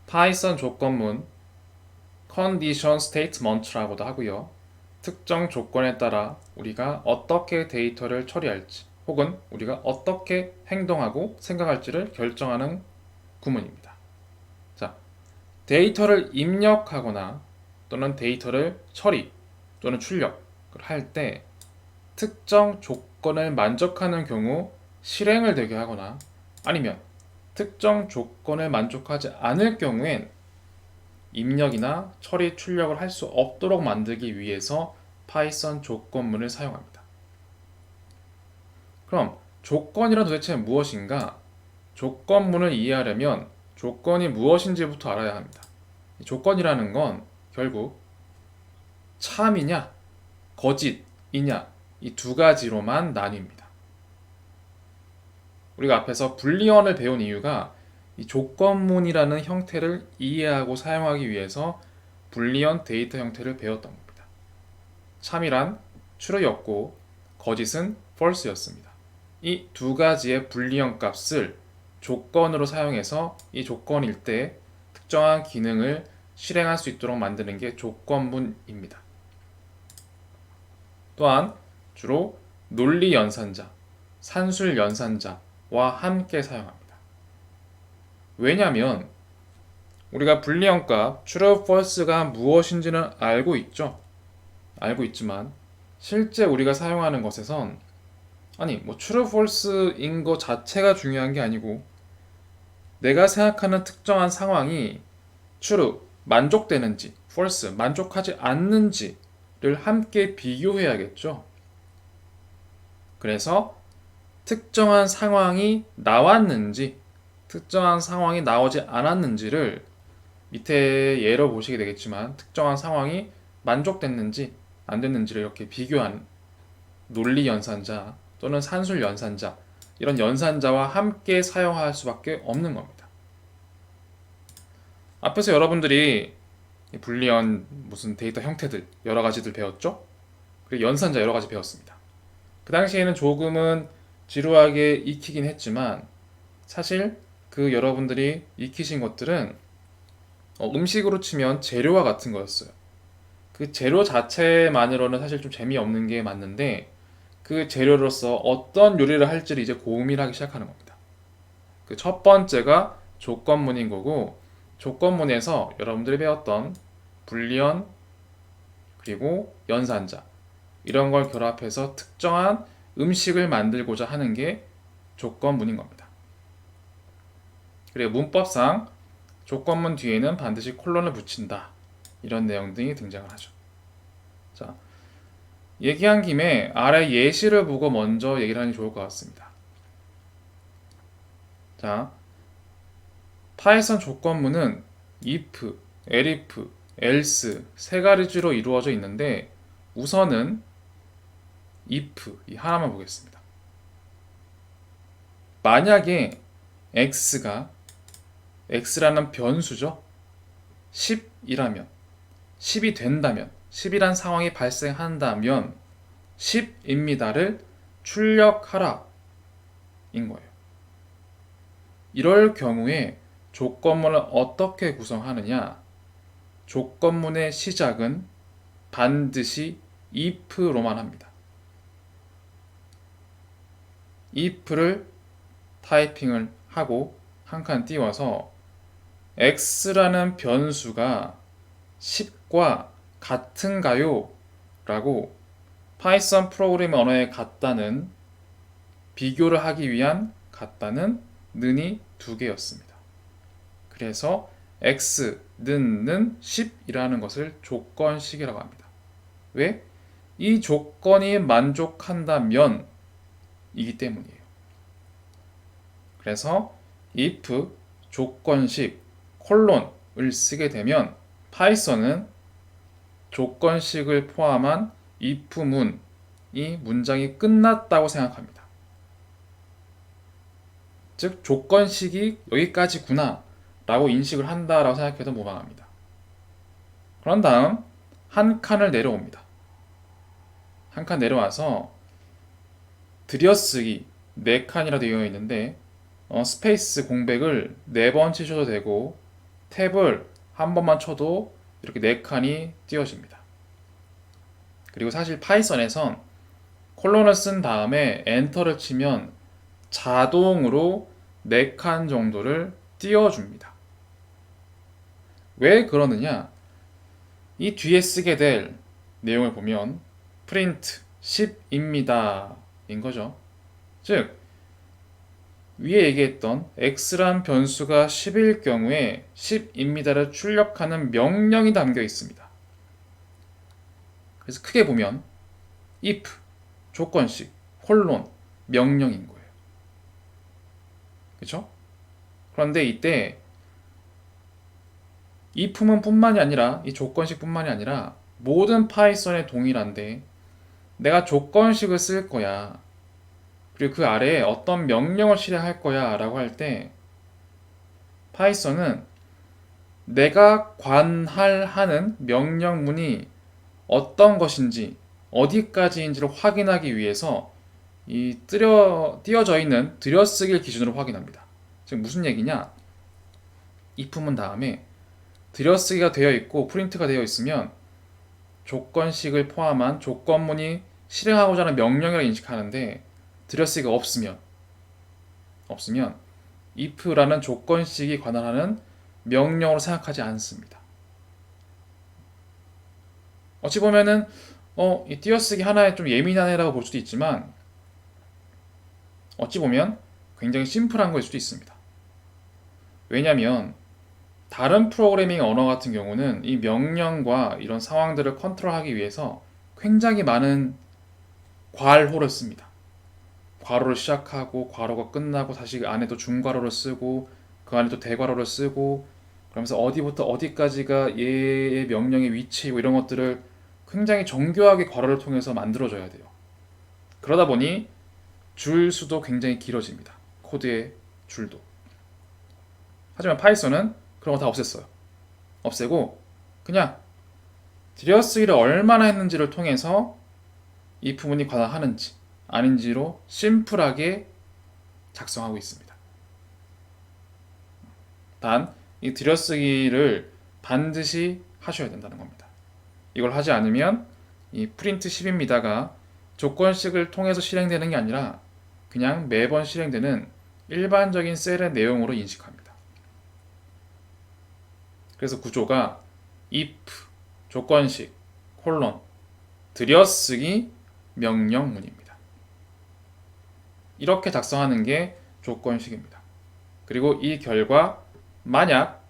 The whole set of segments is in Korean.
파이썬 조건문 condition statement라고도 하고요. 특정 조건에 따라 우리가 어떻게 데이터를 처리할지 혹은 우리가 어떻게 행동하고 생각할지를 결정하는 구문입니다. 자, 데이터를 입력하거나 또는 데이터를 처리 또는 출력을 할 때 특정 조건을 만족하는 경우 실행을 되게 하거나 아니면 특정 조건을 만족하지 않을 경우엔 입력이나 처리, 출력을 할 수 없도록 만들기 위해서 파이썬 조건문을 사용합니다. 그럼 조건이란 도대체 무엇인가? 조건문을 이해하려면 조건이 무엇인지부터 알아야 합니다. 조건이라는 건 결국 참이냐, 거짓이냐 이 두 가지로만 나뉩니다. 우리가 앞에서 불리언을 배운 이유가 이 조건문이라는 형태를 이해하고 사용하기 위해서 불리언 데이터 형태를 배웠던 겁니다. 참이란 true였고 거짓은 false였습니다. 이 두 가지의 불리언 값을 조건으로 사용해서 이 조건일 때 특정한 기능을 실행할 수 있도록 만드는 게 조건문입니다. 또한 주로 논리 연산자, 산술 연산자와 함께 사용합니다. 왜냐하면 우리가 불리언 값 true, false가 무엇인지는 알고 있죠. 알고 있지만 실제 우리가 사용하는 것에선 true, false인 것 자체가 중요한 게 아니고 내가 생각하는 특정한 상황이 true, 만족되는지 false, 만족하지 않는지를 함께 비교해야겠죠. 그래서 특정한 상황이 나왔는지 특정한 상황이 나오지 않았는지를 밑에 예로 보시게 되겠지만 특정한 상황이 만족됐는지 안 됐는지를 이렇게 비교한 논리 연산자 또는 산술 연산자 이런 연산자와 함께 사용할 수밖에 없는 겁니다. 앞에서 여러분들이 불리언 무슨 데이터 형태들 여러 가지들 배웠죠? 그리고 연산자 여러 가지 배웠습니다. 그 당시에는 조금은 지루하게 익히긴 했지만 사실 그 여러분들이 익히신 것들은 음식으로 치면 재료와 같은 거였어요. 그 재료 자체만으로는 사실 좀 재미없는 게 맞는데 그 재료로서 어떤 요리를 할지를 이제 고민하기 시작하는 겁니다. 그 첫 번째가 조건문인 거고 조건문에서 여러분들이 배웠던 불리언 그리고 연산자 이런 걸 결합해서 특정한 음식을 만들고자 하는 게 조건문인 겁니다. 그리고 문법상 조건문 뒤에는 반드시 콜론을 붙인다. 이런 내용 등이 등장을 하죠. 자, 얘기한 김에 아래 예시를 보고 먼저 얘기를 하는 게 좋을 것 같습니다. 자, 파이썬 조건문은 if, elif, else 세 가지로 이루어져 있는데 우선은 if 이 하나만 보겠습니다. 만약에 x라는 변수죠. 10이라면 10이 된다면 10이란 상황이 발생한다면 10입니다를 출력하라 인 거예요. 이럴 경우에 조건문을 어떻게 구성하느냐? 조건문의 시작은 반드시 if로만 합니다. if를 타이핑을 하고 한 칸 띄워서 x라는 변수가 10과 같은가요? 라고 파이썬 프로그래밍 언어에 같다는 비교를 하기 위한 같다는 는이 두 개였습니다. 그래서 x는 10이라는 것을 조건식이라고 합니다. 왜? 이 조건이 만족한다면 이기 때문이에요. 그래서 if 조건식 콜론을 쓰게 되면 파이썬은 조건식을 포함한 if문이 문장이 끝났다고 생각합니다. 즉 조건식이 여기까지구나 라고 인식을 한다라고 생각해도 무방합니다. 그런 다음 한 칸을 내려옵니다. 한 칸 내려와서 들여쓰기 4칸이라 되어 있는데 스페이스 공백을 4번 치셔도 되고 탭을 한 번만 쳐도 이렇게 4칸이 띄워집니다. 그리고 사실 파이썬에선 콜론을 쓴 다음에 엔터를 치면 자동으로 4칸 정도를 띄워줍니다. 왜 그러느냐? 이 뒤에 쓰게 될 내용을 보면 프린트 10입니다 인 거죠. 즉 위에 얘기했던 x란 변수가 10일 경우에 10입니다를 출력하는 명령이 담겨 있습니다. 그래서 크게 보면 if 조건식 콜론 명령인 거예요. 그렇죠? 그런데 이때 if문 뿐만이 아니라 이 조건식 뿐만이 아니라 모든 파이썬에 동일한데 내가 조건식을 쓸 거야. 그리고 그 아래에 어떤 명령을 실행할 거야 라고 할 때 파이썬은 내가 관할하는 명령문이 어떤 것인지 어디까지인지를 확인하기 위해서 이 띄어져 있는 들여쓰기를 기준으로 확인합니다. 즉 무슨 얘기냐? if문 다음에 들여쓰기가 되어 있고 프린트가 되어 있으면 조건식을 포함한 조건문이 실행하고자 하는 명령이라고 인식하는데 들여쓰기가 없으면 if라는 조건식이 관할하는 명령으로 생각하지 않습니다. 어찌 보면은 이 띄어쓰기 하나에 좀 예민한 애라고 볼 수도 있지만 어찌 보면 굉장히 심플한 거일 수도 있습니다. 왜냐하면 다른 프로그래밍 언어 같은 경우는 이 명령과 이런 상황들을 컨트롤하기 위해서 굉장히 많은 괄호를 씁니다. 괄호를 시작하고 괄호가 끝나고 다시 그 안에 또 중괄호를 쓰고 그 안에 또 대괄호를 쓰고 그러면서 어디부터 어디까지가 얘의 명령의 위치이고 이런 것들을 굉장히 정교하게 괄호를 통해서 만들어줘야 돼요. 그러다 보니 줄 수도 굉장히 길어집니다. 코드의 줄도. 하지만 파이썬은 그런 거 다 없앴어요. 없애고 그냥 들여쓰기를 얼마나 했는지를 통해서 이 부분이 관할하는지 아닌지로 심플하게 작성하고 있습니다. 단 이 들여쓰기를 반드시 하셔야 된다는 겁니다. 이걸 하지 않으면 이 프린트 10입니다가 조건식을 통해서 실행되는 게 아니라 그냥 매번 실행되는 일반적인 셀의 내용으로 인식합니다. 그래서 구조가 if 조건식 콜론 들여쓰기 명령문입니다. 이렇게 작성하는 게 조건식입니다. 그리고 이 결과 만약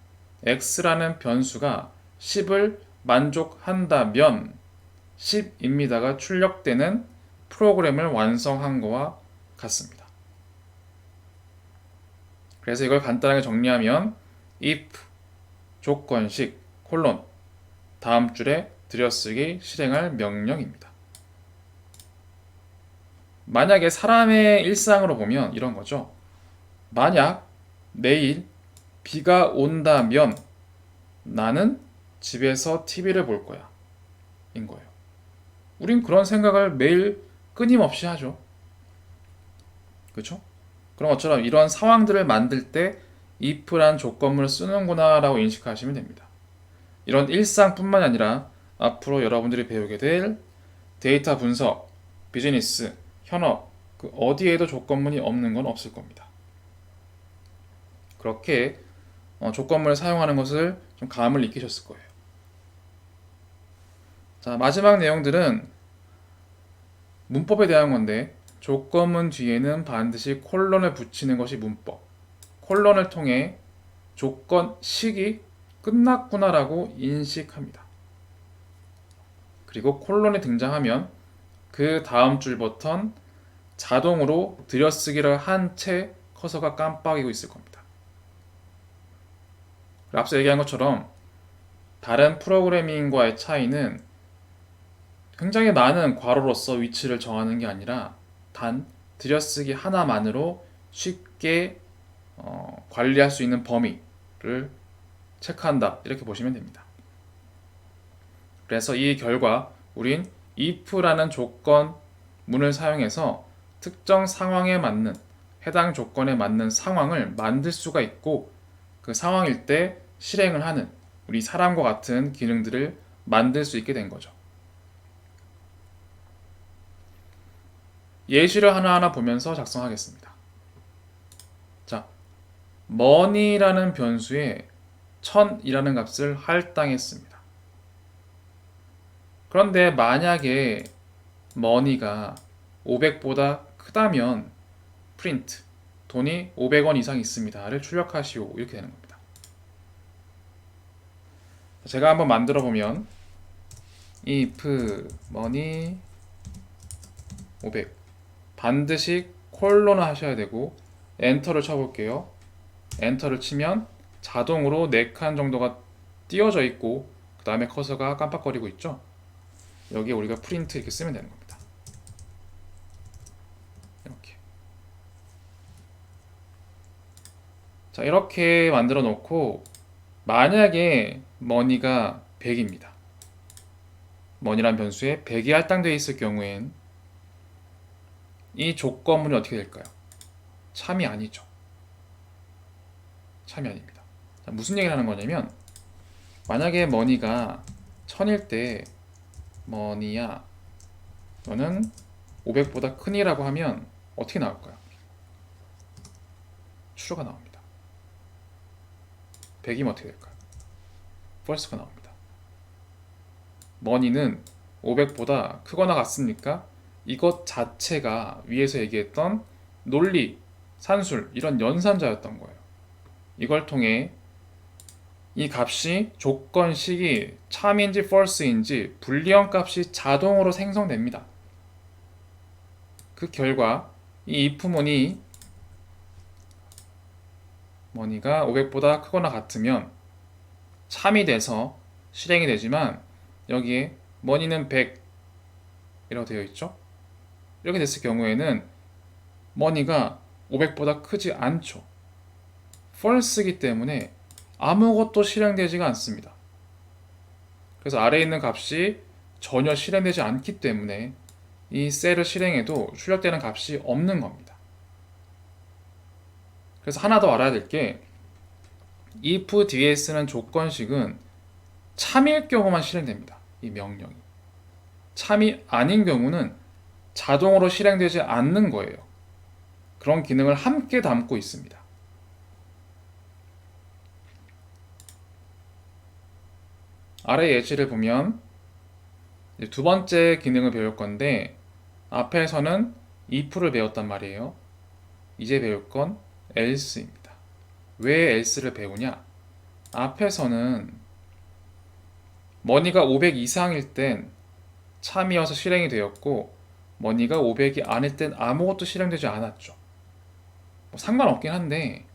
x라는 변수가 10을 만족한다면 10입니다가 출력되는 프로그램을 완성한 거와 같습니다. 그래서 이걸 간단하게 정리하면 if 조건식 콜론 다음 줄에 들여쓰기 실행할 명령입니다. 만약에 사람의 일상으로 보면 이런 거죠. 만약 내일 비가 온다면 나는 집에서 TV를 볼 거야. 인 거예요. 우린 그런 생각을 매일 끊임없이 하죠. 그렇죠? 그런 것처럼 이런 상황들을 만들 때 if란 조건문을 쓰는구나 라고 인식하시면 됩니다. 이런 일상뿐만 아니라 앞으로 여러분들이 배우게 될 데이터 분석, 비즈니스, 현업 그 어디에도 조건문이 없는 건 없을 겁니다. 그렇게 조건문을 사용하는 것을 좀 감을 익히셨을 거예요. 자, 마지막 내용들은 문법에 대한 건데 조건문 뒤에는 반드시 콜론을 붙이는 것이 문법. 콜론을 통해 조건식이 끝났구나라고 인식합니다. 그리고 콜론이 등장하면 그 다음 줄부터는 자동으로 들여쓰기를 한 채 커서가 깜빡이고 있을 겁니다. 앞서 얘기한 것처럼 다른 프로그래밍과의 차이는 굉장히 많은 괄호로서 위치를 정하는 게 아니라 단 들여쓰기 하나만으로 쉽게 관리할 수 있는 범위를 체크한다 이렇게 보시면 됩니다. 그래서 이 결과 우린 if라는 조건문을 사용해서 특정 상황에 맞는 해당 조건에 맞는 상황을 만들 수가 있고 그 상황일 때 실행을 하는 우리 사람과 같은 기능들을 만들 수 있게 된 거죠. 예시를 하나하나 보면서 작성하겠습니다. 자, money라는 변수에 1000이라는 값을 할당했습니다. 그런데 만약에 money가 500보다 크다면 print 돈이 500원 이상 있습니다를 출력하시오 이렇게 되는 겁니다. 제가 한번 만들어 보면 if money 500 반드시 콜론 하셔야 되고 엔터를 쳐볼게요. 엔터를 치면 자동으로 4칸 정도가 띄워져 있고 그 다음에 커서가 깜빡거리고 있죠. 여기에 우리가 프린트 이렇게 쓰면 되는 겁니다. 이렇게. 자, 이렇게 만들어 놓고 만약에 money가 100입니다. money란 변수에 100이 할당되어 있을 경우엔 이 조건문이 어떻게 될까요? 참이 아니죠. 참이 아닙니다. 자, 무슨 얘기를 하는 거냐면 만약에 money가 1000일 때 money야 너는 500보다 크니라고 하면 어떻게 나올까요? true가 나옵니다. 100이면 어떻게 될까요? false가 나옵니다. money는 500보다 크거나 같습니까? 이것 자체가 위에서 얘기했던 논리, 산술 이런 연산자였던 거예요. 이걸 통해 이 값이 조건식이 참인지 false인지 불리한 값이 자동으로 생성됩니다. 그 결과 이 if문이 money가 500보다 크거나 같으면 참이 돼서 실행이 되지만 여기에 money는 100 이라고 되어 있죠. 이렇게 됐을 경우에는 money가 500보다 크지 않죠. false이기 때문에 아무것도 실행되지가 않습니다. 그래서 아래에 있는 값이 전혀 실행되지 않기 때문에 이 셀을 실행해도 출력되는 값이 없는 겁니다. 그래서 하나 더 알아야 될 게 if 뒤에 쓰는 조건식은 참일 경우만 실행됩니다. 이 명령이. 참이 아닌 경우는 자동으로 실행되지 않는 거예요. 그런 기능을 함께 담고 있습니다. 아래 예시를 보면 두 번째 기능을 배울 건데 앞에서는 if를 배웠단 말이에요. 이제 배울 건 else입니다. 왜 else를 배우냐? 앞에서는 money가 500 이상일 땐 참이어서 실행이 되었고 money가 500이 아닐 땐 아무것도 실행되지 않았죠. 뭐 상관없긴 한데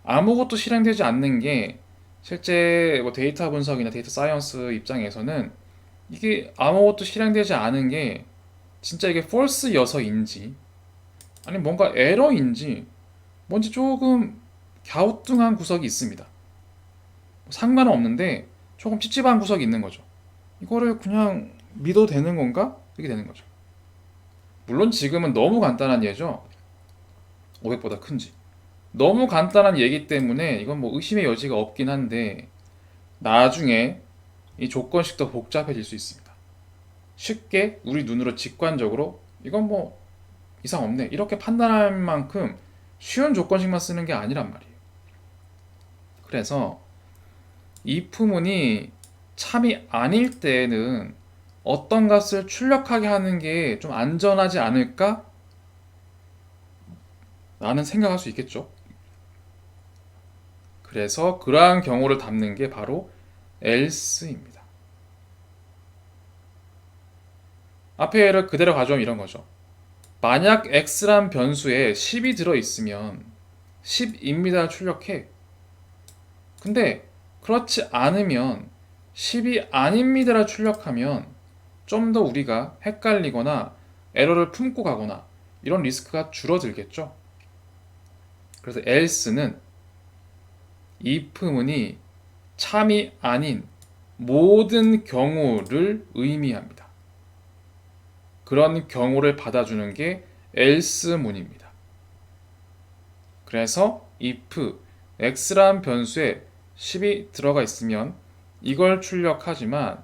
아무것도 실행되지 않는 게 실제 뭐 데이터 분석이나 데이터 사이언스 입장에서는 이게 아무것도 실행되지 않은 게 진짜 이게 false여서인지 아니면 뭔가 에러인지 뭔지 조금 갸우뚱한 구석이 있습니다. 상관은 없는데 조금 찝찝한 구석이 있는 거죠. 이거를 그냥 믿어도 되는 건가? 이렇게 되는 거죠. 물론 지금은 너무 간단한 예죠. 500보다 큰지. 너무 간단한 예기 때문에 이건 뭐 의심의 여지가 없긴 한데 나중에 이 조건식도 복잡해질 수 있습니다. 쉽게 우리 눈으로 직관적으로 이건 뭐 이상 없네 이렇게 판단할 만큼 쉬운 조건식만 쓰는 게 아니란 말이에요. 그래서 if문이 참이 아닐 때는 어떤 값을 출력하게 하는 게 좀 안전하지 않을까? 라는 생각할 수 있겠죠. 그래서 그러한 경우를 담는 게 바로 else입니다. 앞에 예를 그대로 가져오면 이런 거죠. 만약 x란 변수에 10이 들어있으면 10입니다 출력해. 근데 그렇지 않으면 10이 아닙니다라 출력하면 좀 더 우리가 헷갈리거나 에러를 품고 가거나 이런 리스크가 줄어들겠죠. 그래서 else는 if문이 참이 아닌 모든 경우를 의미합니다. 그런 경우를 받아주는 게 else문입니다. 그래서 if x란 변수에 10이 들어가 있으면 이걸 출력하지만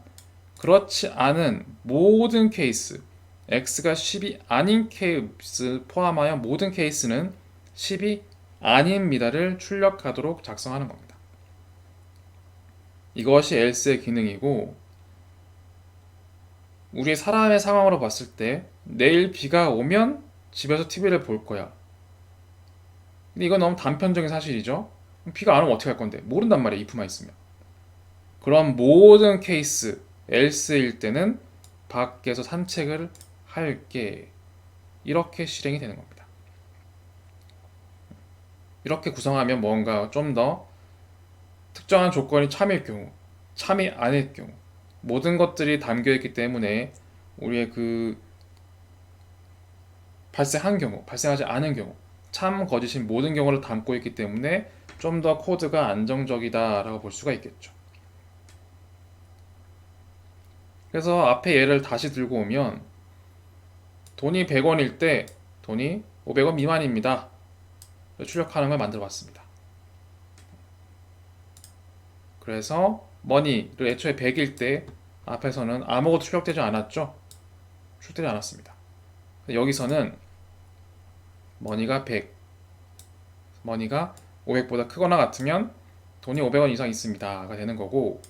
그렇지 않은 모든 케이스, x가 10이 아닌 케이스 포함하여 모든 케이스는 10이 아닙니다를 출력하도록 작성하는 겁니다. 이것이 else의 기능이고, 우리 사람의 상황으로 봤을 때 내일 비가 오면 집에서 TV를 볼 거야. 근데 이건 너무 단편적인 사실이죠. 비가 안 오면 어떻게 할 건데? 모른단 말이야, if만 있으면. 그런 모든 케이스 else일 때는 밖에서 산책을 할게, 이렇게 실행이 되는 겁니다. 이렇게 구성하면 뭔가 좀 더 특정한 조건이 참일 경우, 참이 아닐 경우, 모든 것들이 담겨 있기 때문에 우리의 그 발생한 경우, 발생하지 않은 경우, 참 거짓인 모든 경우를 담고 있기 때문에 좀 더 코드가 안정적이다라고 볼 수가 있겠죠. 그래서 앞에 예를 다시 들고 오면 돈이 100원일 때 돈이 500원 미만입니다. 출력하는 걸 만들어 봤습니다. 그래서 머니를 애초에 100일 때 앞에서는 아무것도 출력되지 않았죠. 출력되지 않았습니다. 여기서는 머니가 100, 머니가 500보다 크거나 같으면 돈이 500원 이상 있습니다가 되는 거고,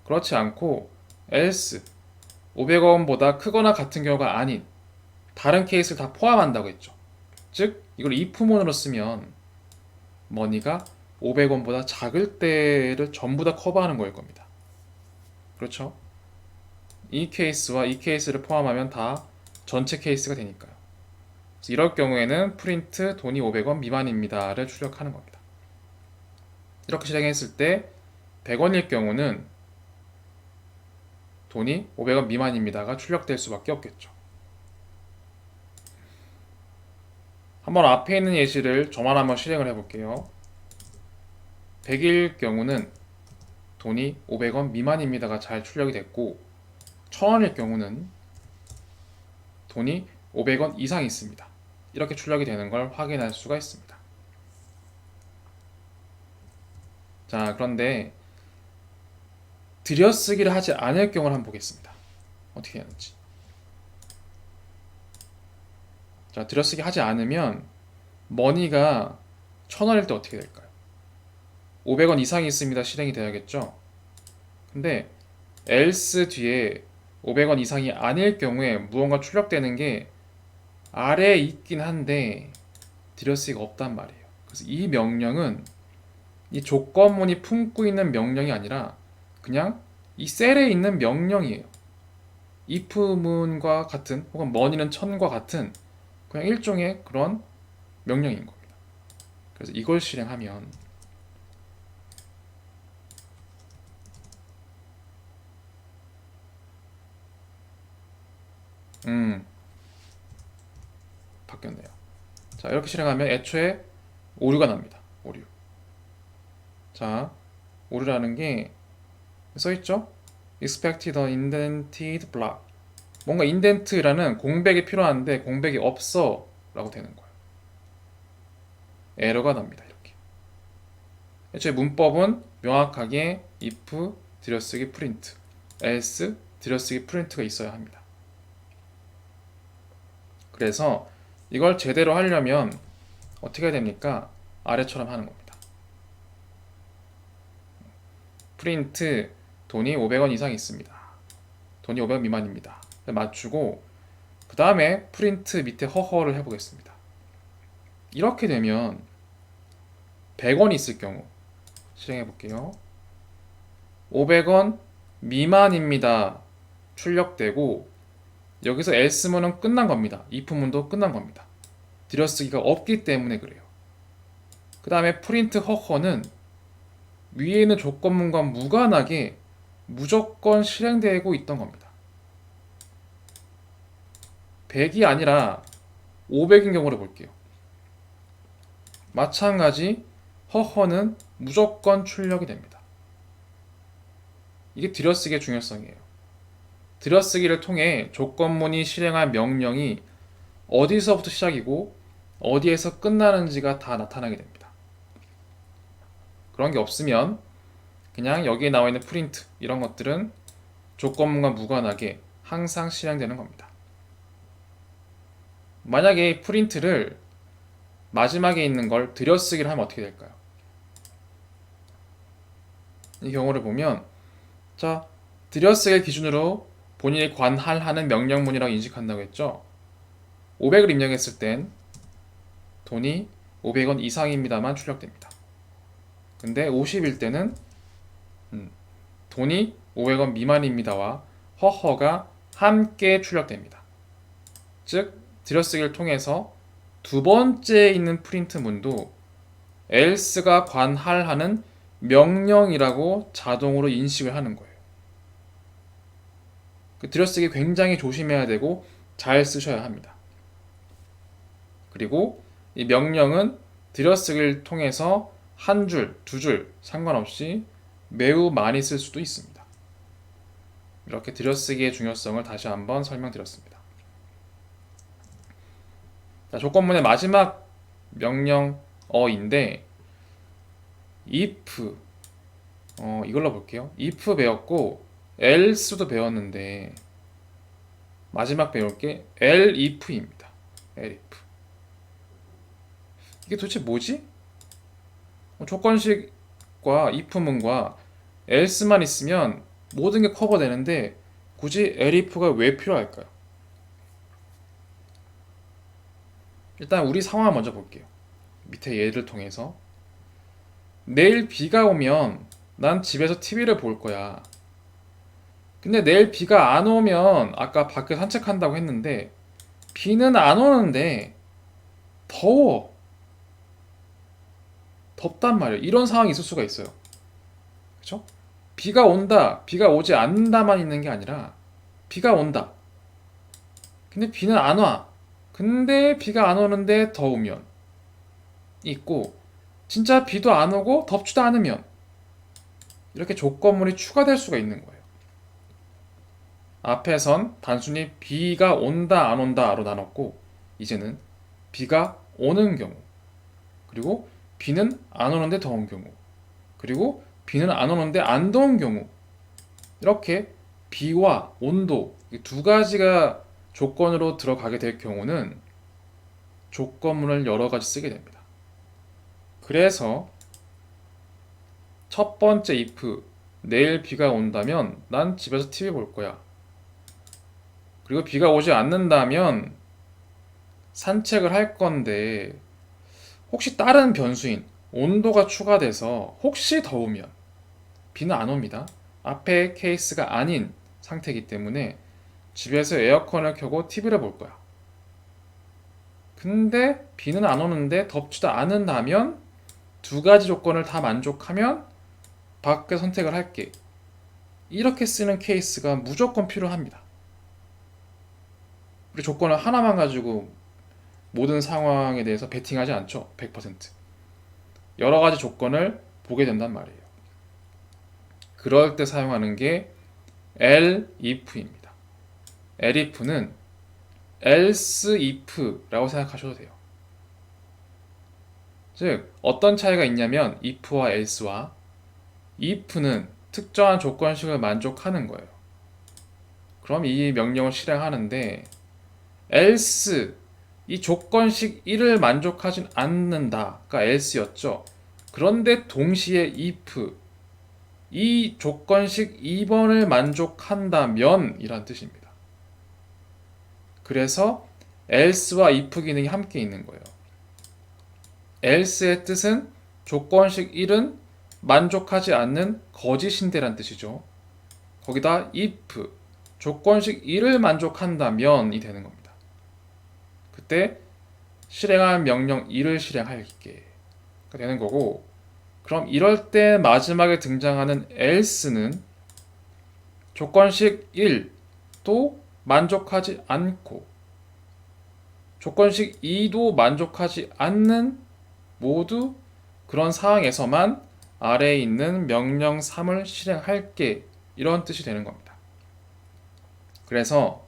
그렇지 않고 else 500원보다 크거나 같은 경우가 아닌 다른 케이스를 다 포함한다고 했죠. 즉 이걸 if문으로 쓰면 머니가 500원보다 작을 때를 전부 다 커버하는 거일 겁니다. 그렇죠? 이 케이스와 이 케이스를 포함하면 다 전체 케이스가 되니까요. 그래서 이럴 경우에는 프린트 돈이 500원 미만입니다를 출력하는 겁니다. 이렇게 실행했을 때 100원일 경우는 돈이 500원 미만입니다가 출력될 수밖에 없겠죠. 한번 앞에 있는 예시를 저만 한번 실행을 해볼게요. 100일 경우는 돈이 500원 미만입니다가 잘 출력이 됐고, 1000원일 경우는 돈이 500원 이상 있습니다. 이렇게 출력이 되는 걸 확인할 수가 있습니다. 자, 그런데 들여쓰기를 하지 않을 경우를 한번 보겠습니다. 어떻게 하는지. 자, 들여쓰기 하지 않으면 머니가 1000원일 때 어떻게 될까요? 500원 이상이 있습니다. 실행이 돼야겠죠? 근데 else 뒤에 500원 이상이 아닐 경우에 무언가 출력되는 게 아래에 있긴 한데 들여쓰기가 없단 말이에요. 그래서 이 명령은 이 조건문이 품고 있는 명령이 아니라 그냥 이 셀에 있는 명령이에요. if문과 같은, 혹은 머니는 1000과 같은 그냥 일종의 그런 명령인 겁니다. 그래서 이걸 실행하면 바뀌었네요. 자, 이렇게 실행하면 애초에 오류가 납니다. 오류. 자, 오류라는 게 써있죠? expected a indented block. 뭔가 인덴트라는 공백이 필요한데 공백이 없어 라고 되는 거예요. 에러가 납니다. 이렇게. 애초에 문법은 명확하게 if 들여쓰기 print, else 들여쓰기 print가 있어야 합니다. 그래서 이걸 제대로 하려면 어떻게 해야 됩니까? 아래처럼 하는 겁니다. 프린트 돈이 500원 이상 있습니다. 돈이 500원 미만입니다. 맞추고 그 다음에 프린트 밑에 허허를 해보겠습니다. 이렇게 되면 100원 있을 경우 실행해 볼게요. 500원 미만입니다. 출력되고 여기서 else문은 끝난 겁니다. if문도 끝난 겁니다. 들여쓰기가 없기 때문에 그래요. 그 다음에 프린트 허허는 위에 있는 조건문과 무관하게 무조건 실행되고 있던 겁니다. 100이 아니라 500인 경우를 볼게요. 마찬가지 허허는 무조건 출력이 됩니다. 이게 들여쓰기의 중요성이에요. 들여쓰기를 통해 조건문이 실행할 명령이 어디서부터 시작이고 어디에서 끝나는지가 다 나타나게 됩니다. 그런 게 없으면 그냥 여기에 나와 있는 프린트 이런 것들은 조건문과 무관하게 항상 실행되는 겁니다. 만약에 프린트를 마지막에 있는 걸 들여쓰기를 하면 어떻게 될까요? 이 경우를 보면 자, 들여쓰기를 기준으로 본인이 관할하는 명령문이라고 인식한다고 했죠. 500을 입력했을 땐 돈이 500원 이상입니다만 출력됩니다. 근데 50일 때는 돈이 500원 미만입니다와 허허가 함께 출력됩니다. 즉, 들여쓰기를 통해서 두 번째에 있는 프린트문도 else가 관할하는 명령이라고 자동으로 인식을 하는 거예요. 그 들여쓰기 굉장히 조심해야 되고 잘 쓰셔야 합니다. 그리고 이 명령은 들여쓰기를 통해서 한 줄, 두 줄 상관없이 매우 많이 쓸 수도 있습니다. 이렇게 들여쓰기의 중요성을 다시 한번 설명드렸습니다. 자, 조건문의 마지막 명령어인데 if 이걸로 볼게요. if 배웠고 else도 배웠는데 마지막 배울 게 elif입니다. elif. 이게 도대체 뭐지? 조건식과 if문과 else만 있으면 모든 게 커버되는데 굳이 elif가 왜 필요할까요? 일단 우리 상황을 먼저 볼게요. 밑에 예를 통해서 내일 비가 오면 난 집에서 TV를 볼 거야. 근데 내일 비가 안 오면 아까 밖에 산책한다고 했는데 비는 안 오는데 더워. 덥단 말이에요. 이런 상황이 있을 수가 있어요. 그쵸? 비가 온다, 비가 오지 않는다만 있는 게 아니라 비가 온다. 근데 비는 안 와. 근데 비가 안 오는데 더우면 있고 진짜 비도 안 오고 덥지도 않으면 이렇게 조건문이 추가될 수가 있는 거예요. 앞에선 단순히 비가 온다 안 온다로 나눴고 이제는 비가 오는 경우 그리고 비는 안 오는데 더운 경우 그리고 비는 안 오는데 안 더운 경우 이렇게 비와 온도 이 두 가지가 조건으로 들어가게 될 경우는 조건문을 여러 가지 쓰게 됩니다. 그래서 첫 번째 if 내일 비가 온다면 난 집에서 TV 볼 거야. 그리고 비가 오지 않는다면 산책을 할 건데 혹시 다른 변수인 온도가 추가돼서 혹시 더우면 비는 안 옵니다. 앞에 케이스가 아닌 상태이기 때문에 집에서 에어컨을 켜고 TV를 볼 거야. 근데 비는 안 오는데 덥지도 않은다면 두 가지 조건을 다 만족하면 밖에 선택을 할게. 이렇게 쓰는 케이스가 무조건 필요합니다. 우리 조건을 하나만 가지고 모든 상황에 대해서 베팅하지 않죠. 100%. 여러 가지 조건을 보게 된단 말이에요. 그럴 때 사용하는 게 elif입니다. elif는 else if라고 생각하셔도 돼요. 즉 어떤 차이가 있냐면 if와 else와 if는 특정한 조건식을 만족하는 거예요. 그럼 이 명령을 실행하는데 else 이 조건식 1을 만족하진 않는다가 else였죠. 그런데 동시에 if 이 조건식 2번을 만족한다면 이란 뜻입니다. 그래서 else와 if 기능이 함께 있는 거예요. else의 뜻은 조건식 1은 만족하지 않는 거짓인데란 뜻이죠. 거기다 if 조건식 1을 만족한다면이 되는 겁니다. 그때 실행할 명령 1을 실행할게 되는 거고 그럼 이럴 때 마지막에 등장하는 else는 조건식 1도 만족하지 않고 조건식 2도 만족하지 않는 모두 그런 상황에서만 아래에 있는 명령 3을 실행할게 이런 뜻이 되는 겁니다. 그래서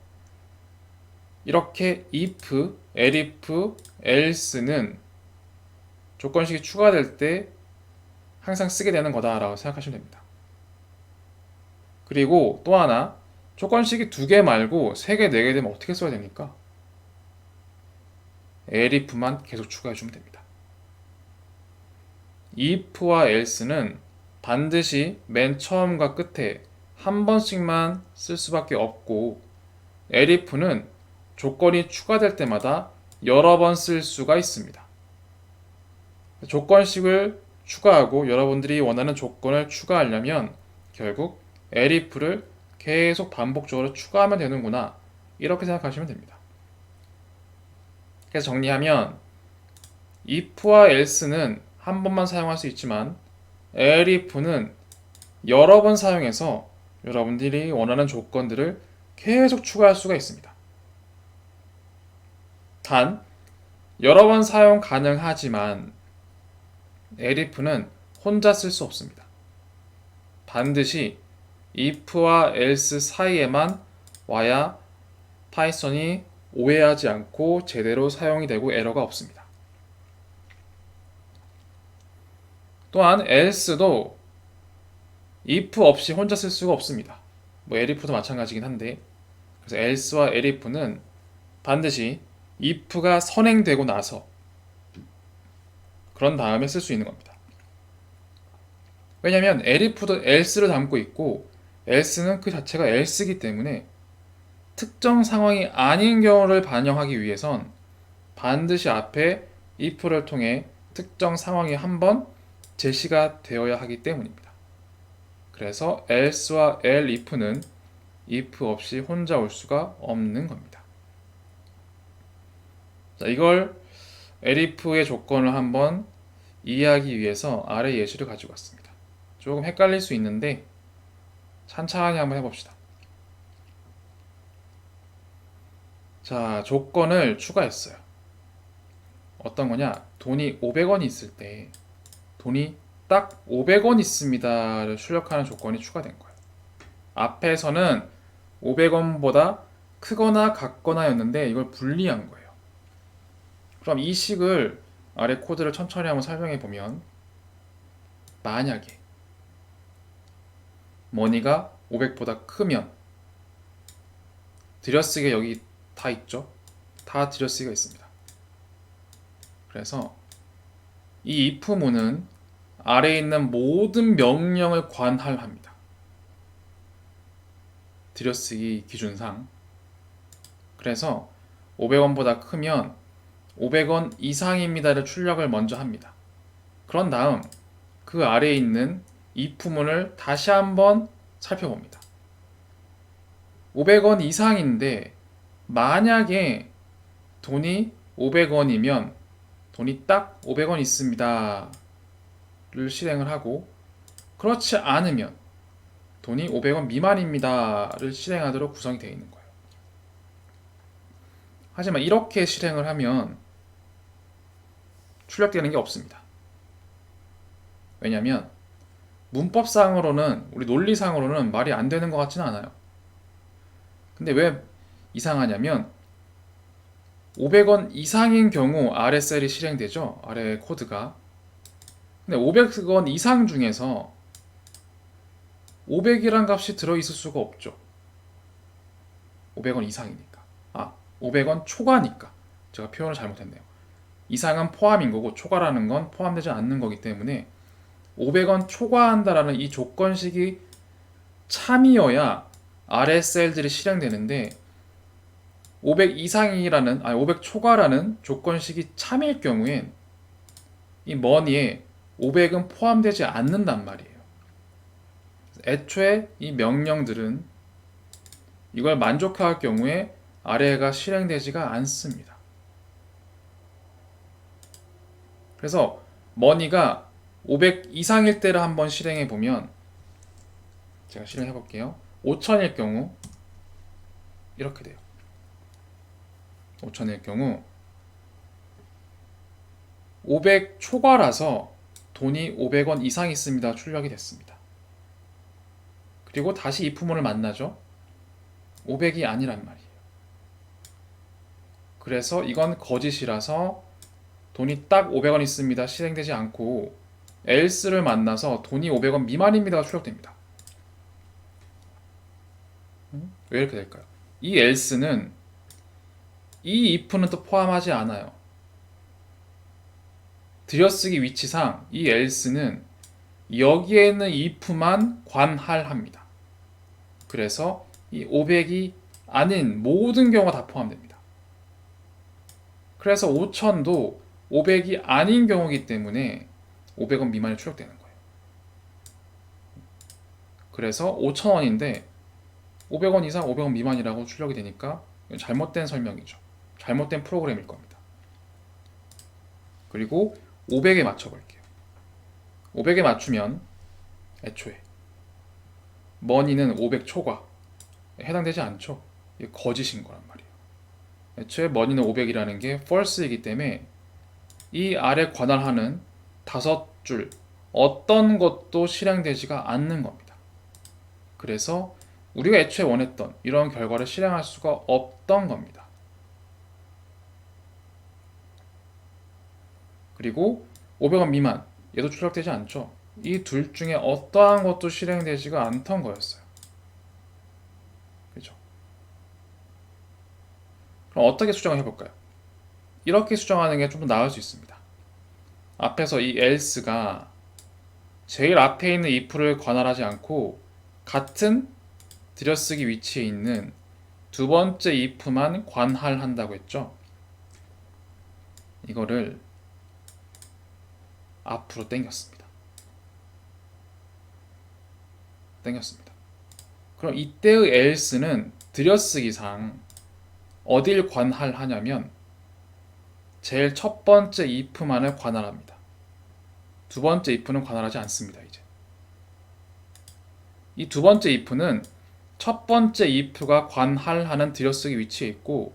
이렇게 if, elif, else는 조건식이 추가될 때 항상 쓰게 되는 거다라고 생각하시면 됩니다. 그리고 또 하나, 조건식이 2개 말고 3개, 4개 되면 어떻게 써야 됩니까? elif만 계속 추가해주면 됩니다. if와 else는 반드시 맨 처음과 끝에 한 번씩만 쓸 수밖에 없고, elif는 조건이 추가될 때마다 여러 번 쓸 수가 있습니다. 조건식을 추가하고 여러분들이 원하는 조건을 추가하려면 결국 elif를 계속 반복적으로 추가하면 되는구나, 이렇게 생각하시면 됩니다. 그래서 정리하면 if와 else는 한 번만 사용할 수 있지만 elif는 여러 번 사용해서 여러분들이 원하는 조건들을 계속 추가할 수가 있습니다. 단 여러 번 사용 가능하지만 elif는 혼자 쓸 수 없습니다. 반드시 if와 else 사이에만 와야 파이썬이 오해하지 않고 제대로 사용이 되고 에러가 없습니다. 또한 else도 if 없이 혼자 쓸 수가 없습니다. elif도 마찬가지긴 한데, 그래서 else와 elif는 반드시 if가 선행되고 나서 그런 다음에 쓸 수 있는 겁니다. 왜냐하면 elif도 else를 담고 있고 else는 그 자체가 else이기 때문에 특정 상황이 아닌 경우를 반영하기 위해선 반드시 앞에 if를 통해 특정 상황이 한번 제시가 되어야 하기 때문입니다. 그래서 else와 elif는 if 없이 혼자 올 수가 없는 겁니다. 자, 이걸 elif의 조건을 한번 이해하기 위해서 아래 예시를 가지고 왔습니다. 조금 헷갈릴 수 있는데 천천히 한번 해봅시다. 자, 조건을 추가했어요. 어떤 거냐? 돈이 500원이 있을 때 돈이 딱 500원 있습니다를 출력하는 조건이 추가된 거예요. 앞에서는 500원보다 크거나 같거나 였는데 이걸 분리한 거예요. 그럼 이 식을 아래 코드를 천천히 한번 설명해 보면, 만약에 머니가 500보다 크면 들여쓰기가 여기 다 있죠? 다 들여쓰기가 있습니다. 그래서 이 if문은 아래에 있는 모든 명령을 관할합니다. 들여쓰기 기준상. 그래서 500원보다 크면 500원 이상입니다를 출력을 먼저 합니다. 그런 다음 그 아래에 있는 if문을 다시 한번 살펴봅니다. 500원 이상인데 만약에 돈이 500원이면 돈이 딱 500원 있습니다 를 실행을 하고, 그렇지 않으면 돈이 500원 미만입니다 를 실행하도록 구성이 되어 있는 거예요. 하지만 이렇게 실행을 하면 출력되는 게 없습니다. 왜냐하면 문법상으로는, 우리 논리상으로는 말이 안 되는 것 같지는 않아요. 근데 왜 이상하냐면 500원 이상인 경우 아래 셀이 실행되죠. 아래 코드가. 근데 500원 이상 중에서 500이란 값이 들어있을 수가 없죠. 500원 이상이니까. 500원 초과니까. 제가 표현을 잘못했네요. 이상은 포함인 거고 초과라는 건 포함되지 않는 거기 때문에 500원 초과한다라는 이 조건식이 참이어야 아래 셀들이 실행되는데, 500 이상이라는, 500 초과라는 조건식이 참일 경우엔 이 머니에 500은 포함되지 않는단 말이에요. 애초에 이 명령들은 이걸 만족할 경우에 아래가 실행되지가 않습니다. 그래서 머니가 500 이상일 때를 한번 실행해 보면, 제가 실행해 볼게요. 5000일 경우 이렇게 돼요. 5000일 경우 500 초과라서 돈이 500원 이상 있습니다 출력이 됐습니다. 그리고 다시 if문을 만나죠. 500이 아니란 말이에요. 그래서 이건 거짓이라서 돈이 딱 500원 있습니다 실행되지 않고 else를 만나서 돈이 500원 미만입니다가 출력됩니다. 왜 이렇게 될까요? 이 else는 이 if는 또 포함하지 않아요. 들여쓰기 위치상 이 else는 여기에 있는 if만 관할합니다. 그래서 이 500이 아닌 모든 경우가 다 포함됩니다. 그래서 5,000도 500이 아닌 경우이기 때문에 500원 미만이 출력되는 거예요. 그래서 5,000원인데 500원 이상 500원 미만이라고 출력이 되니까 잘못된 설명이죠. 잘못된 프로그램일 겁니다. 그리고 500에 맞춰볼게요. 500에 맞추면 애초에 머니는 500 초과 해당되지 않죠. 이게 거짓인 거란 말이에요. 애초에 머니는 500이라는 게 false이기 때문에 이 아래 관할하는 5줄 어떤 것도 실행되지가 않는 겁니다. 그래서 우리가 애초에 원했던 이런 결과를 실행할 수가 없던 겁니다. 그리고 500원 미만 얘도 출력되지 않죠. 이 둘 중에 어떠한 것도 실행되지가 않던 거였어요. 그죠? 그럼 어떻게 수정을 해볼까요? 이렇게 수정하는 게 좀 더 나을 수 있습니다. 앞에서 이 else가 제일 앞에 있는 if를 관할하지 않고 같은 들여쓰기 위치에 있는 두 번째 if만 관할한다고 했죠. 이거를 앞으로 당겼습니다. 그럼 이때의 else는 들여쓰기상 어딜 관할하냐면 제일 첫 번째 if만을 관할합니다. 두 번째 if는 관할하지 않습니다. 이제 이 두 번째 if는 첫 번째 if가 관할하는 들여쓰기 위치에 있고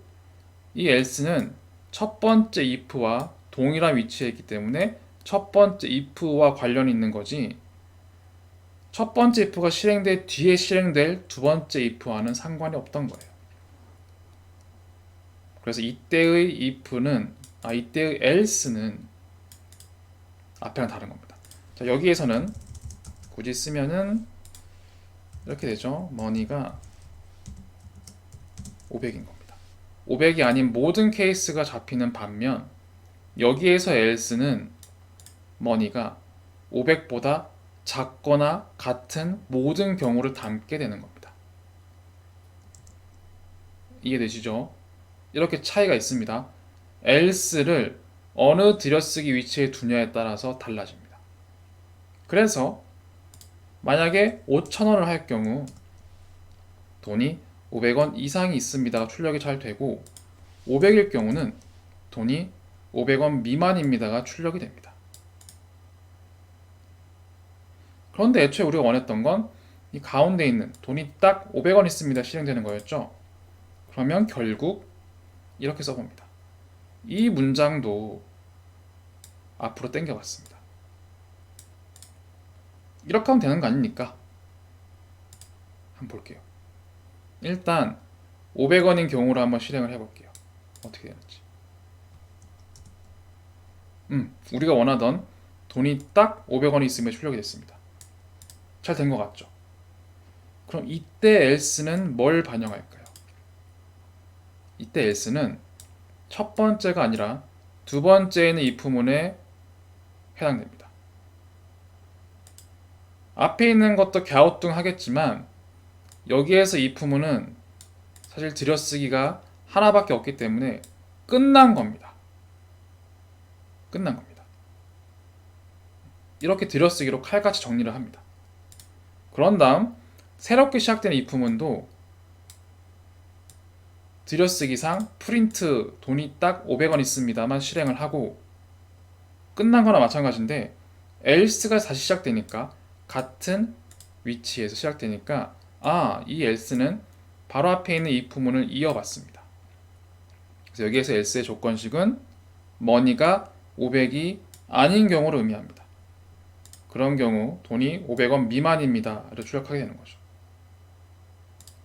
이 else는 첫 번째 if와 동일한 위치에 있기 때문에 첫 번째 if와 관련이 있는 거지 첫 번째 if가 실행될 뒤에 실행될 두 번째 if와는 상관이 없던 거예요. 그래서 이때의 이때의 else는 앞에랑 다른 겁니다. 자, 여기에서는 굳이 쓰면은 이렇게 되죠. money가 500인 겁니다. 500이 아닌 모든 케이스가 잡히는 반면 여기에서 else는 money가 500보다 작거나 같은 모든 경우를 담게 되는 겁니다. 이해되시죠? 이렇게 차이가 있습니다. else를 어느 들여쓰기 위치에 두냐에 따라서 달라집니다. 그래서 만약에 5,000원을 할 경우 돈이 500원 이상이 있습니다가 출력이 잘 되고 500일 경우는 돈이 500원 미만입니다가 출력이 됩니다. 그런데 애초에 우리가 원했던 건 이 가운데 있는 돈이 딱 500원 있습니다 실행되는 거였죠. 그러면 결국 이렇게 써봅니다. 이 문장도 앞으로 당겨봤습니다. 이렇게 하면 되는 거 아닙니까? 한번 볼게요. 일단 500원인 경우로 한번 실행을 해볼게요. 어떻게 되는지. 우리가 원하던 돈이 딱 500원이 있으면 출력이 됐습니다. 잘 된 것 같죠? 그럼 이때 else는 뭘 반영할까요? 이때 else는 첫 번째가 아니라 두 번째에는 if문에 해당됩니다. 앞에 있는 것도 갸우뚱하겠지만 여기에서 if문은 사실 들여쓰기가 하나밖에 없기 때문에 끝난 겁니다. 끝난 겁니다. 이렇게 들여쓰기로 칼같이 정리를 합니다. 그런 다음 새롭게 시작되는 if문도 들여쓰기상 프린트 돈이 딱 500원 있습니다만 실행을 하고 끝난 거나 마찬가지인데 else가 다시 시작되니까 같은 위치에서 시작되니까 이 else는 바로 앞에 있는 if문을 이어받습니다. 그래서 여기에서 else의 조건식은 money가 500이 아닌 경우를 의미합니다. 그런 경우 돈이 500원 미만입니다를 출력하게 되는 거죠.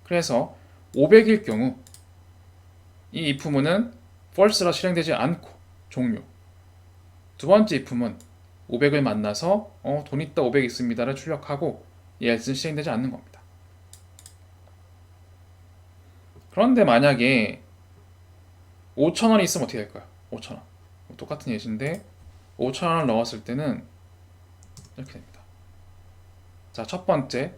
그래서 500일 경우 이 if문은 false라 실행되지 않고 종료. 두 번째 if문 500을 만나서 돈 있다 500 있습니다를 출력하고 이 else는 실행되지 않는 겁니다. 그런데 만약에 5,000원이 있으면 어떻게 될까요? 5,000원. 똑같은 예시인데 5,000원을 넣었을 때는 이렇게 됩니다. 자, 첫 번째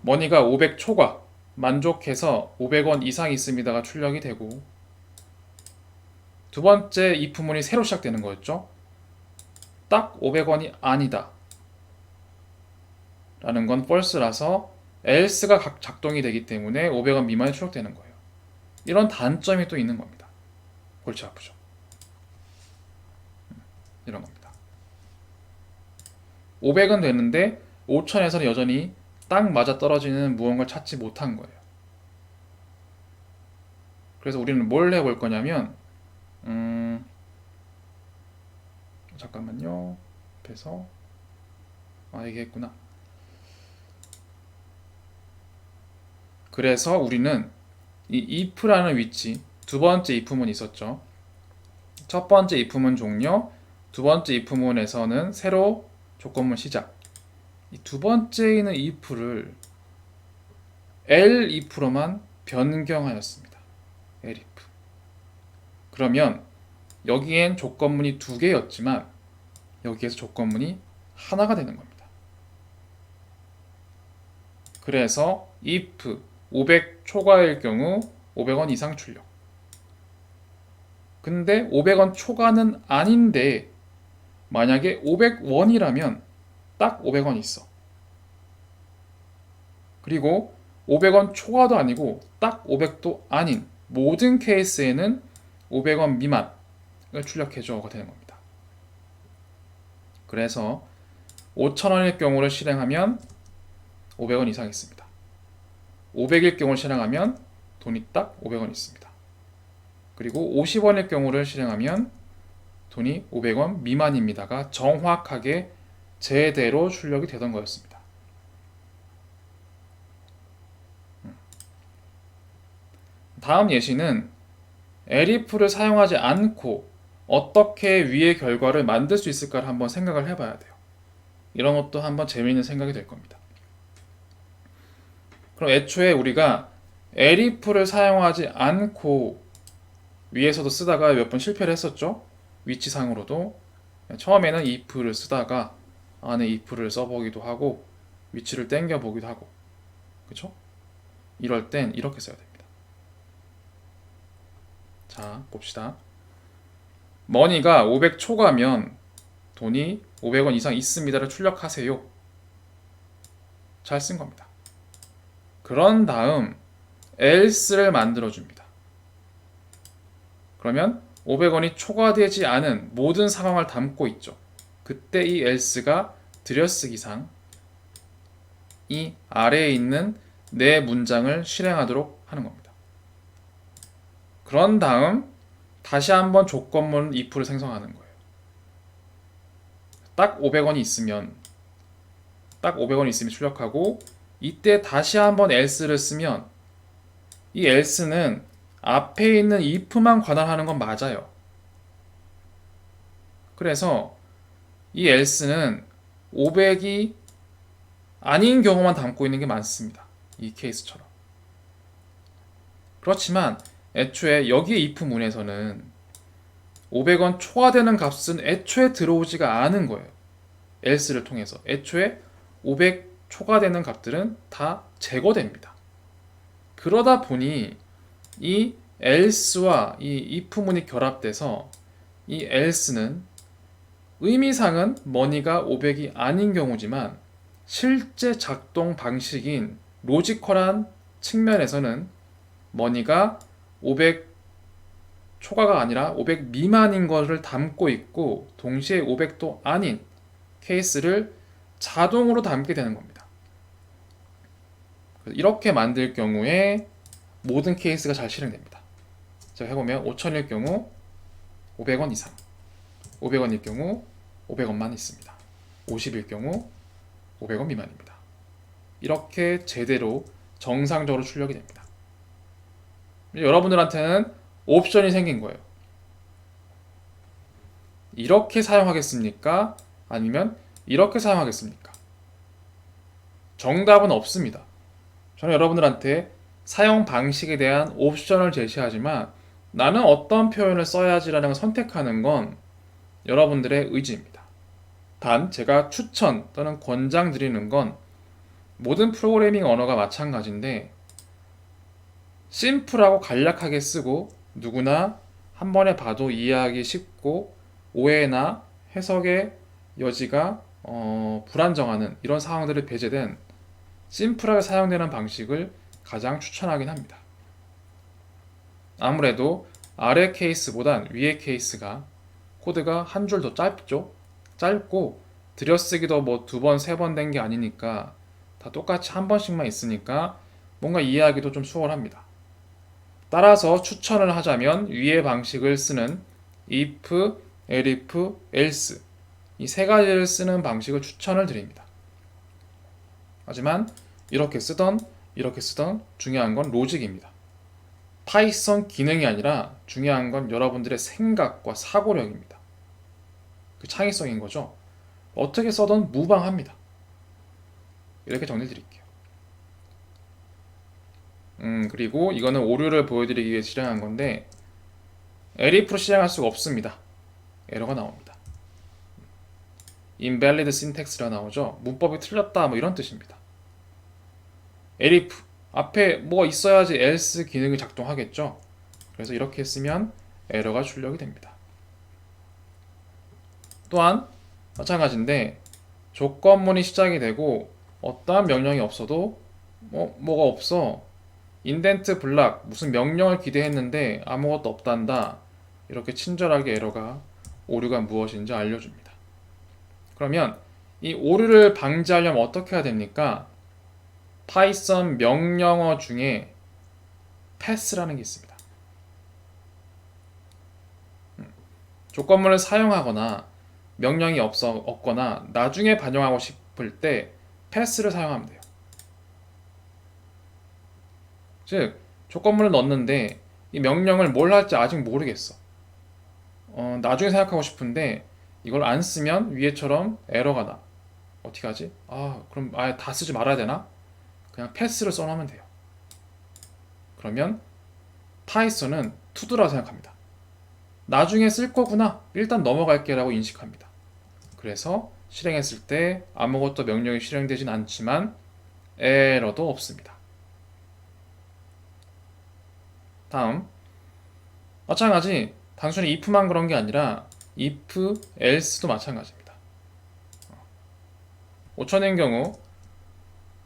머니가 500 초과 만족해서 500원 이상 있습니다가 출력이 되고, 두 번째 if문이 새로 시작되는 거였죠. 딱 500원이 아니다 라는 건 false라서 else가 작동이 되기 때문에 500원 미만이 출력되는 거예요. 이런 단점이 또 있는 겁니다. 골치 아프죠. 이런 겁니다. 500은 됐는데 5,000에서는 여전히 딱 맞아 떨어지는 무언가를 찾지 못한 거예요. 그래서 우리는 뭘 해볼 거냐면 잠깐만요. 앞에서 얘기했구나. 그래서 우리는 이 if라는 위치, 두 번째 if문이 있었죠. 첫 번째 if문 종료, 두 번째 if문에서는 새로 조건문 시작. 이 두 번째에 있는 if를 elif로만 변경하였습니다. elif. 그러면 여기엔 조건문이 두 개였지만 여기에서 조건문이 하나가 되는 겁니다. 그래서 if 500 초과일 경우 500원 이상 출력. 근데 500원 초과는 아닌데 만약에 500원이라면 딱 500원 있어. 그리고 500원 초과도 아니고 딱 500도 아닌 모든 케이스에는 500원 미만을 출력해줘가 되는 겁니다. 그래서 5,000원일 경우를 실행하면 500원 이상 있습니다. 500일 경우를 실행하면 돈이 딱 500원 있습니다. 그리고 50원일 경우를 실행하면 돈이 500원 미만입니다가 정확하게 제대로 출력이 되던 거였습니다. 다음 예시는 elif를 사용하지 않고 어떻게 위의 결과를 만들 수 있을까를 한번 생각을 해봐야 돼요. 이런 것도 한번 재미있는 생각이 될 겁니다. 그럼 애초에 우리가 elif를 사용하지 않고 위에서도 쓰다가 몇 번 실패를 했었죠. 위치상으로도 처음에는 if를 쓰다가 안에 if를 써보기도 하고 위치를 땡겨보기도 하고, 그쵸? 이럴 땐 이렇게 써야 됩니다. 자, 봅시다. 머니가 500 초과면 돈이 500원 이상 있습니다를 출력하세요. 잘 쓴 겁니다. 그런 다음 else를 만들어줍니다. 그러면 500원이 초과되지 않은 모든 상황을 담고 있죠. 그때 이 else가 들여쓰기상 이 아래에 있는 네 문장을 실행하도록 하는 겁니다. 그런 다음 다시 한번 조건문 if를 생성하는 거예요. 딱 500원이 있으면 출력하고, 이때 다시 한번 else를 쓰면 이 else는 앞에 있는 if만 관할하는 건 맞아요. 그래서 이 else는 500이 아닌 경우만 담고 있는 게 많습니다. 이 케이스처럼. 그렇지만 애초에 여기 if 문에서는 500원 초과되는 값은 애초에 들어오지가 않은 거예요. else를 통해서 애초에 500 초과되는 값들은 다 제거됩니다. 그러다 보니 이 else와 이 if 문이 결합돼서 이 else는 의미상은 머니가 500이 아닌 경우지만 실제 작동 방식인 로지컬한 측면에서는 머니가 500 초과가 아니라 500 미만인 것을 담고 있고 동시에 500도 아닌 케이스를 자동으로 담게 되는 겁니다. 이렇게 만들 경우에 모든 케이스가 잘 실행됩니다. 자, 해보면 5,000일 경우 500원 이상, 500원일 경우 500원만 있습니다. 50일 경우 500원 미만입니다. 이렇게 제대로 정상적으로 출력이 됩니다. 여러분들한테는 옵션이 생긴 거예요. 이렇게 사용하겠습니까? 아니면 이렇게 사용하겠습니까? 정답은 없습니다. 저는 여러분들한테 사용 방식에 대한 옵션을 제시하지만 나는 어떤 표현을 써야지라는 걸 선택하는 건 여러분들의 의지입니다. 단 제가 추천 또는 권장드리는 건 모든 프로그래밍 언어가 마찬가지인데 심플하고 간략하게 쓰고 누구나 한 번에 봐도 이해하기 쉽고 오해나 해석의 여지가 불안정하는 이런 상황들이 배제된 심플하게 사용되는 방식을 가장 추천하긴 합니다. 아무래도 아래 케이스보단 위의 케이스가 코드가 한 줄 더 짧죠? 짧고 들여쓰기도 뭐 두 번, 세 번 된 게 아니니까 다 똑같이 한 번씩만 있으니까 뭔가 이해하기도 좀 수월합니다. 따라서 추천을 하자면 위의 방식을 쓰는 if, elif, else 이 세 가지를 쓰는 방식을 추천을 드립니다. 하지만 이렇게 쓰던 중요한 건 로직입니다. 파이썬 기능이 아니라 중요한 건 여러분들의 생각과 사고력입니다. 그 창의성인 거죠. 어떻게 써든 무방합니다. 이렇게 정리 드릴게요. 그리고 이거는 오류를 보여드리기 위해 실행한 건데 elif로 실행할 수가 없습니다. 에러가 나옵니다. invalid syntax라 나오죠. 문법이 틀렸다 뭐 이런 뜻입니다. elif 앞에 뭐가 있어야지 else 기능이 작동하겠죠. 그래서 이렇게 쓰면 에러가 출력이 됩니다. 또한 마찬가지인데 조건문이 시작이 되고 어떠한 명령이 없어도 뭐가 없어 인덴트 블락 무슨 명령을 기대했는데 아무것도 없단다 이렇게 친절하게 에러가 오류가 무엇인지 알려줍니다. 그러면 이 오류를 방지하려면 어떻게 해야 됩니까? 파이썬 명령어 중에 패스라는 게 있습니다. 조건문을 사용하거나 명령이 없거나 나중에 반영하고 싶을 때 패스를 사용하면 돼요. 즉 조건문을 넣었는데 이 명령을 뭘 할지 아직 모르겠어. 나중에 생각하고 싶은데 이걸 안 쓰면 위에처럼 에러가 나. 어떻게 하지? 그럼 아예 다 쓰지 말아야 되나? 그냥 패스를 써놓으면 돼요. 그러면 파이썬은 투두라고 생각합니다. 나중에 쓸 거구나. 일단 넘어갈게 라고 인식합니다. 그래서 실행했을 때 아무것도 명령이 실행되진 않지만 에러도 없습니다. 다음 마찬가지 단순히 if만 그런 게 아니라 if, else도 마찬가지입니다. 5천의 경우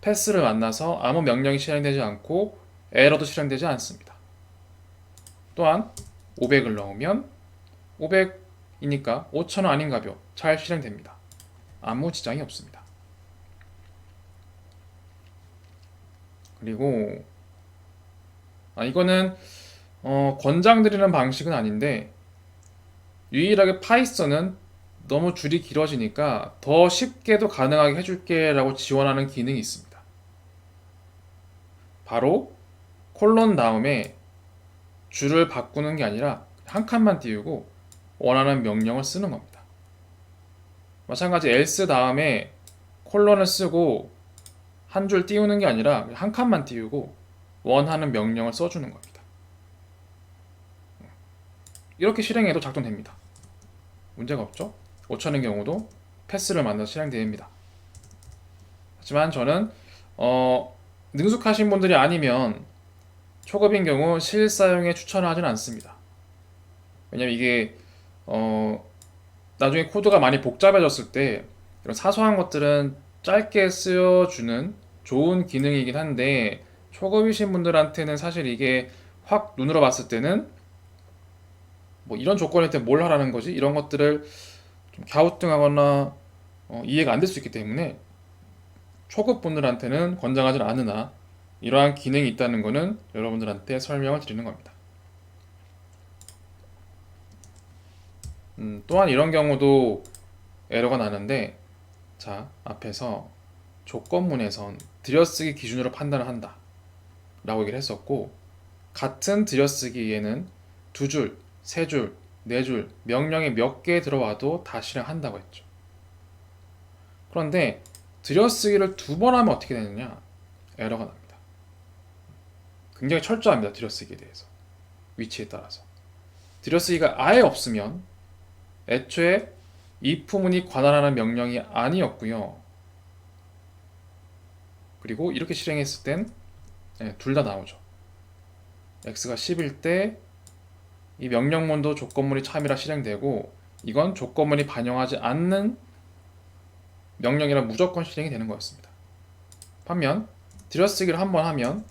패스를 만나서 아무 명령이 실행되지 않고 에러도 실행되지 않습니다. 또한 500을 넣으면 500이니까 5,000원 아닌가벼 잘 실행됩니다. 아무 지장이 없습니다. 그리고 이거는 권장드리는 방식은 아닌데 유일하게 파이썬은 너무 줄이 길어지니까 더 쉽게도 가능하게 해줄게 라고 지원하는 기능이 있습니다. 바로 콜론 다음에 줄을 바꾸는 게 아니라 한 칸만 띄우고 원하는 명령을 쓰는 겁니다. 마찬가지 else 다음에 콜론을 쓰고 한 줄 띄우는 게 아니라 한 칸만 띄우고 원하는 명령을 써주는 겁니다. 이렇게 실행해도 작동됩니다. 문제가 없죠? 5천의 경우도 패스를 만나서 실행됩니다. 하지만 저는 능숙하신 분들이 아니면 초급인 경우 실사용에 추천을 하지는 않습니다. 왜냐면 이게 나중에 코드가 많이 복잡해졌을 때 이런 사소한 것들은 짧게 쓰여주는 좋은 기능이긴 한데 초급이신 분들한테는 사실 이게 확 눈으로 봤을 때는 뭐 이런 조건일 때 뭘 하라는 거지? 이런 것들을 좀 갸우뚱하거나 이해가 안 될 수 있기 때문에 초급 분들한테는 권장하지 않으나 이러한 기능이 있다는 것은 여러분들한테 설명을 드리는 겁니다. 또한 이런 경우도 에러가 나는데 자 앞에서 조건문에선 들여쓰기 기준으로 판단을 한다 라고 얘기를 했었고 같은 들여쓰기에는 두 줄, 세 줄, 네 줄 명령이 몇 개 들어와도 다 실행한다고 했죠. 그런데 들여쓰기를 두 번 하면 어떻게 되느냐? 에러가 납니다. 굉장히 철저합니다. 들여쓰기에 대해서. 위치에 따라서. 들여쓰기가 아예 없으면 애초에 if문이 관할하는 명령이 아니었고요. 그리고 이렇게 실행했을 땐 둘 다 나오죠. x가 10일 때 이 명령문도 조건문이 참이라 실행되고 이건 조건문이 반영하지 않는 명령이라 무조건 실행이 되는 거였습니다. 반면 들여쓰기를 한번 하면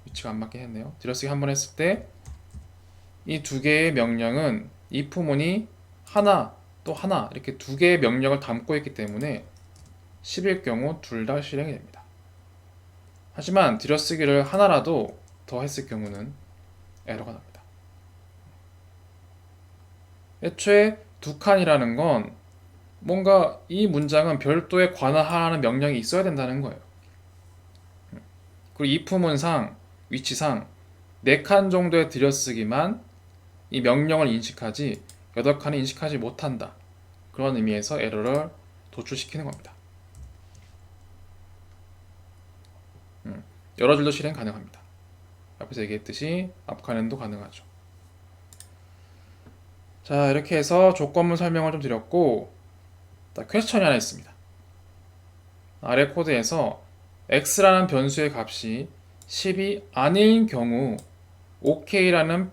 위치가 안 맞긴 했네요. 들여쓰기 한번 했을 때 이 두 개의 명령은 if문이 하나 또 하나 이렇게 두 개의 명령을 담고 있기 때문에 10일 경우 둘 다 실행이 됩니다. 하지만 들여쓰기를 하나라도 더 했을 경우는 에러가 납니다. 애초에 두 칸이라는 건 뭔가 이 문장은 별도의 관할하는 명령이 있어야 된다는 거예요. 그리고 if문상, 위치상 4칸 정도의 들여쓰기만 이 명령을 인식하지 8칸을 인식하지 못한다. 그런 의미에서 에러를 도출시키는 겁니다. 여러 줄도 실행 가능합니다. 앞에서 얘기했듯이 앞칸에도 가능하죠. 자, 이렇게 해서 조건문 설명을 좀 드렸고 퀘스천이 하나 있습니다. 아래 코드에서 x라는 변수의 값이 10이 아닌 경우 OK라는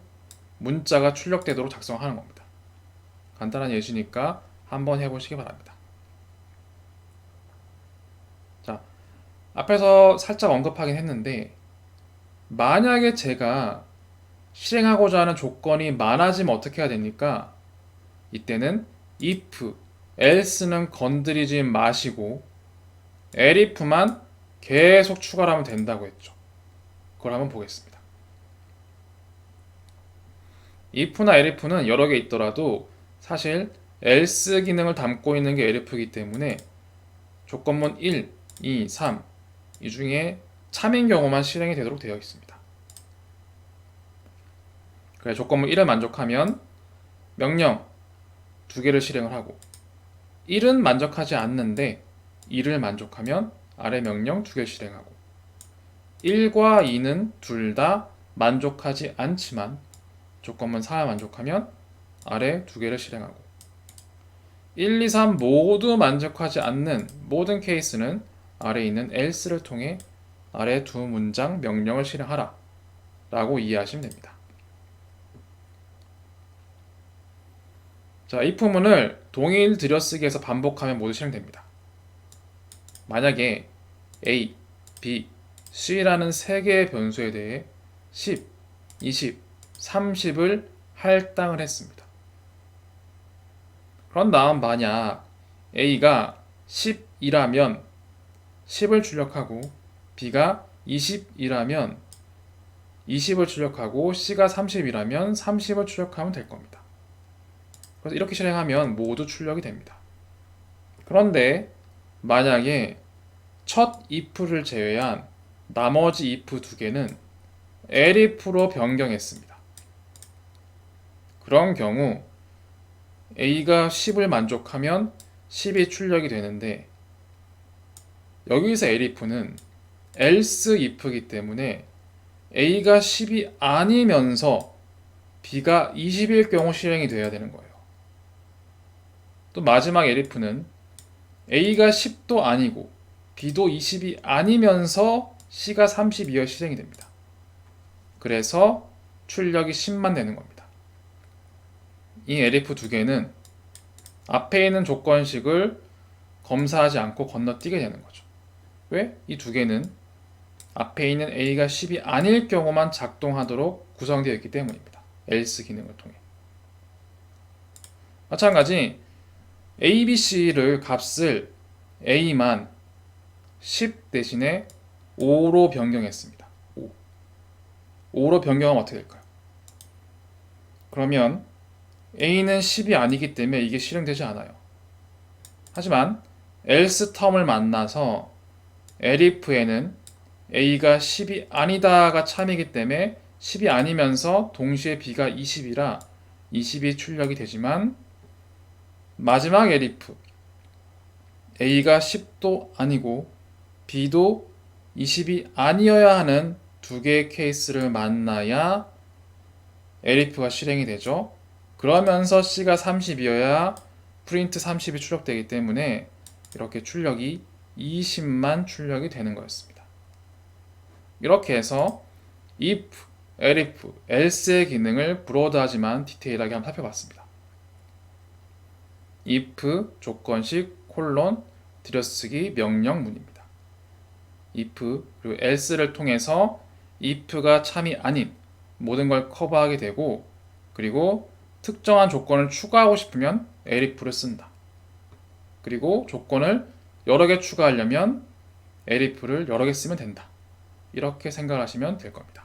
문자가 출력되도록 작성하는 겁니다. 간단한 예시니까 한번 해보시기 바랍니다. 자, 앞에서 살짝 언급하긴 했는데 만약에 제가 실행하고자 하는 조건이 많아지면 어떻게 해야 됩니까? 이때는 if, else는 건드리지 마시고 elif만 계속 추가를 하면 된다고 했죠. 그걸 한번 보겠습니다. if나 elif는 여러 개 있더라도 사실 else 기능을 담고 있는 게 elif이기 때문에 조건문 1, 2, 3 이 중에 참인 경우만 실행이 되도록 되어 있습니다. 그래, 조건문 1을 만족하면 명령 2개를 실행을 하고 1은 만족하지 않는데 2를 만족하면 아래 명령 2개를 실행하고 1과 2는 둘 다 만족하지 않지만 조건문 4를 만족하면 아래 2개를 실행하고 1, 2, 3 모두 만족하지 않는 모든 케이스는 아래에 있는 else를 통해 아래 두 문장 명령을 실행하라 라고 이해하시면 됩니다. 자, if문을 동일 들여쓰기에서 반복하면 모두 실행됩니다. 만약에 a, b, c라는 3개의 변수에 대해 10, 20, 30을 할당을 했습니다. 그런 다음 만약 a가 10이라면 10을 출력하고 b가 20이라면 20을 출력하고 c가 30이라면 30을 출력하면 될 겁니다. 그래서 이렇게 실행하면 모두 출력이 됩니다. 그런데 만약에 첫 if를 제외한 나머지 if 2개는 elif로 변경했습니다. 그런 경우 a가 10을 만족하면 10이 출력이 되는데 여기서 elif는 else if이기 때문에 a가 10이 아니면서 b가 20일 경우 실행이 돼야 되는 거예요. 또 마지막 elif는 a가 10도 아니고 b도 20이 아니면서 c가 32여 실행이 됩니다. 그래서 출력이 10만 되는 겁니다. 이 elif 2개는 앞에 있는 조건식을 검사하지 않고 건너뛰게 되는 거죠. 왜? 이 2개는 앞에 있는 a가 10이 아닐 경우만 작동하도록 구성되어 있기 때문입니다. else 기능을 통해. 마찬가지 a, b, c를 값을 a만 10 대신에 5로 변경했습니다. 5로 변경하면 어떻게 될까요? 그러면 a는 10이 아니기 때문에 이게 실행되지 않아요. 하지만 else 텀을 만나서 elif에는 a가 10이 아니다가 참이기 때문에 10이 아니면서 동시에 b가 20이라 20이 출력이 되지만 마지막 elif a가 10도 아니고 b도 20이 아니어야 하는 두 개의 케이스를 만나야 elif가 실행이 되죠. 그러면서 C가 30이어야 프린트 30이 출력되기 때문에 이렇게 출력이 20만 출력이 되는 거였습니다. 이렇게 해서 if, elif, else의 기능을 브로드하지만 디테일하게 한번 살펴봤습니다. if 조건식 콜론 들여쓰기 명령문입니다. if 그리고 else를 통해서 if가 참이 아닌 모든 걸 커버하게 되고, 그리고 특정한 조건을 추가하고 싶으면 elif를 쓴다. 그리고 조건을 여러 개 추가하려면 elif를 여러 개 쓰면 된다. 이렇게 생각하시면 될 겁니다.